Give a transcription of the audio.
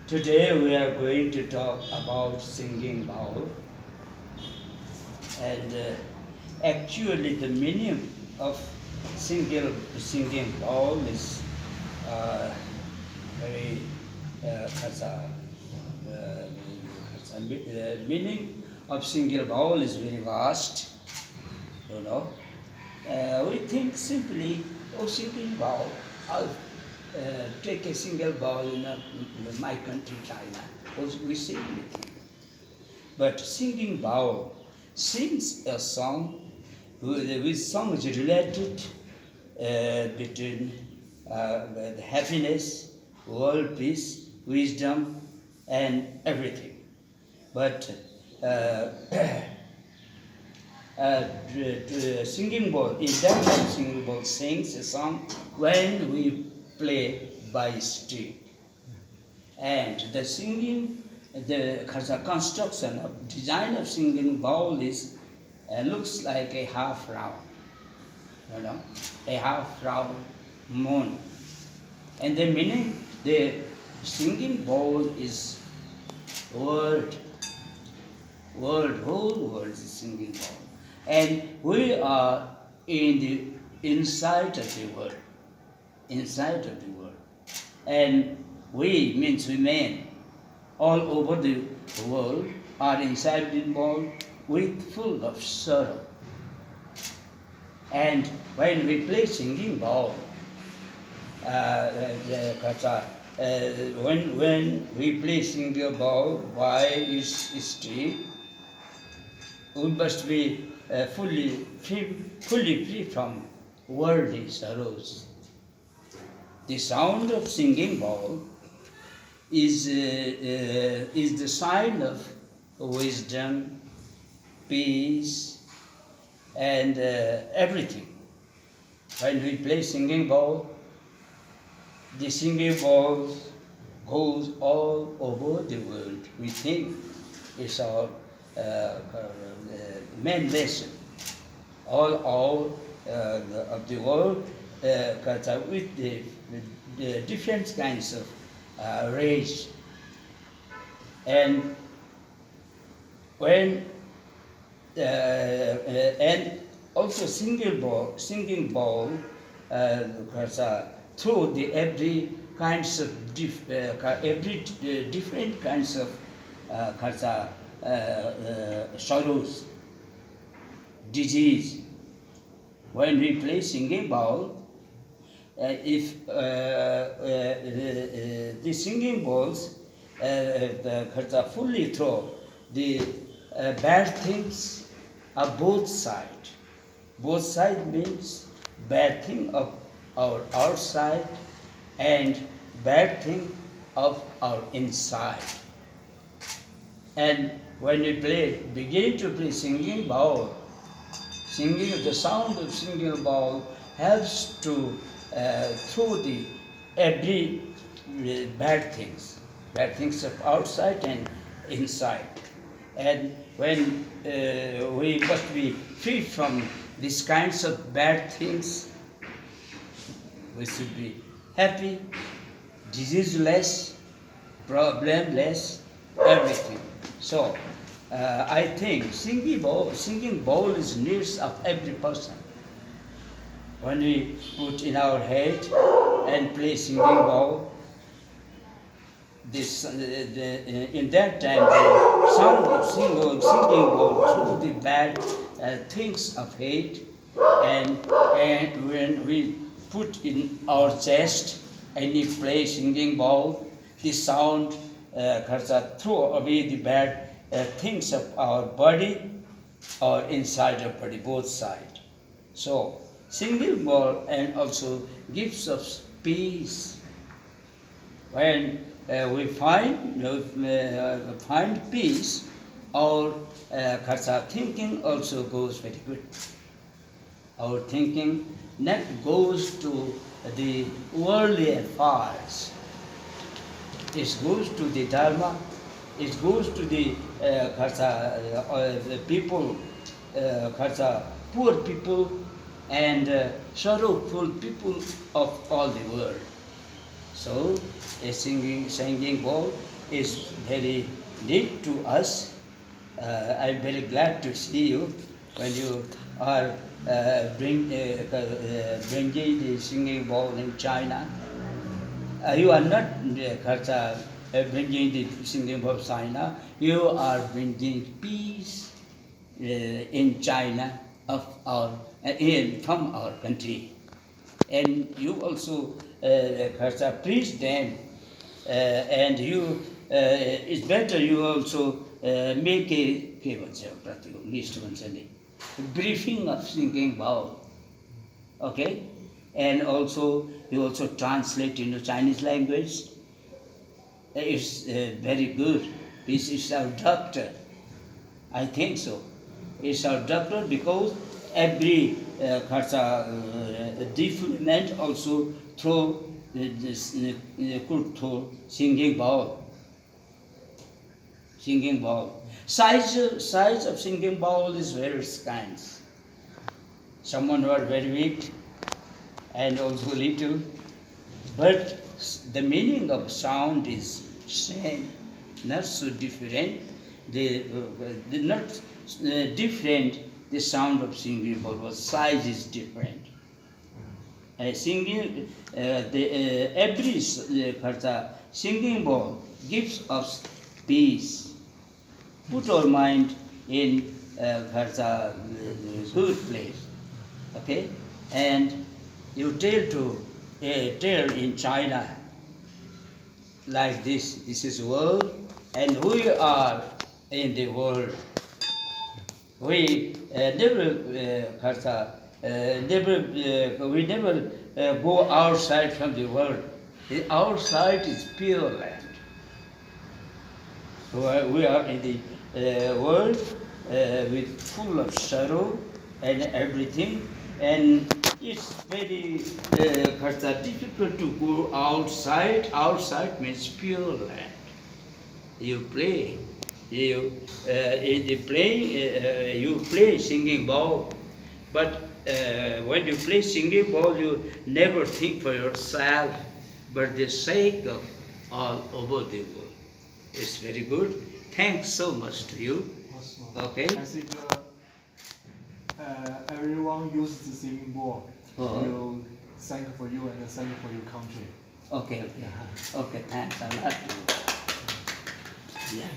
Today we are going to talk about singing bowl, and actually the meaning of singing bowl is very meaning of single bowl is very vast. You know, we think simply, oh, singing bowl. I'll take a single bowl in my country, China. We simply think. But singing bowl sings a song with songs related between the happiness, world peace, wisdom, and everything. But singing bowl, in that time, singing bowl sings a song when we play by street. And the singing, the construction of design of singing bowl is looks like a half round, a half round moon. And the meaning, the singing bowl is whole world is singing bowl. And we are in the inside of the world. And we means women all over the world are inside the bowl with full of sorrow. And when we play singing bowl, when we play singing bowl by street, we must be fully free from worldly sorrows. The sound of singing bowl is the sign of wisdom, peace, and everything. When we play singing bowl, the singing bowl goes all over the world. We think it's our main lesson. All of the world with the different kinds of race. And when and also singing bowl through the every kinds of different kinds of sorrows, disease. When we play singing bowl, if the singing bowls fully throw the bad things of both sides. Both sides means bad thing of our outside and bad thing of our inside. And when we begin to play singing bowl, the sound of singing bowl helps to throw the every bad things of outside and inside. And when we must be free from these kinds of bad things, we should be happy, diseaseless, problemless, everything. So I think singing bowl is needs of every person. When we put in our head and play singing bowl, in that time the sound of singing bowl through the bad things of hate, and when we put in our chest and we play singing bowl, the sound throw away the bad things of our body or inside our body, both sides. So singing bowl and also gives us peace. When we find peace, our thinking also goes very good. Our thinking not goes to the worldly affairs. It goes to the dharma. It goes to the people, poor people, and sorrowful people of all the world. So a singing bowl is very deep to us. I'm very glad to see you when you are bringing the singing bowl in China. You are not bringing the singing bowl of China. You are bringing peace in China from our country, and you also preach them, and you it's better you also make a briefing of singing bowl, okay, and also you also translate into Chinese language. It's very good. This is our doctor. I think so. It's our doctor because every development also through this through singing bowl. Singing bowl. Size of singing bowl is various kinds. Someone who are very weak and also little, but the meaning of sound is same, not so different. The not different. The sound of singing bowl, but size is different. Every singing bowl gives us peace. Put our mind in good place, okay? And you tell in China like this. This is world, and we are in the world. We never go outside from the world. The outside is pure land. We are in the world with full of sorrow and everything, and it's very difficult to go outside. Outside means pure land. You play. You play singing bowl, but when you play singing bowl, you never think for yourself, but the sake of all over the world. It's very good. Thanks so much to you. Okay. I think everyone uses the singing bowl. You thank for you and thank for your country. Okay. Okay. Thanks a lot. Yeah.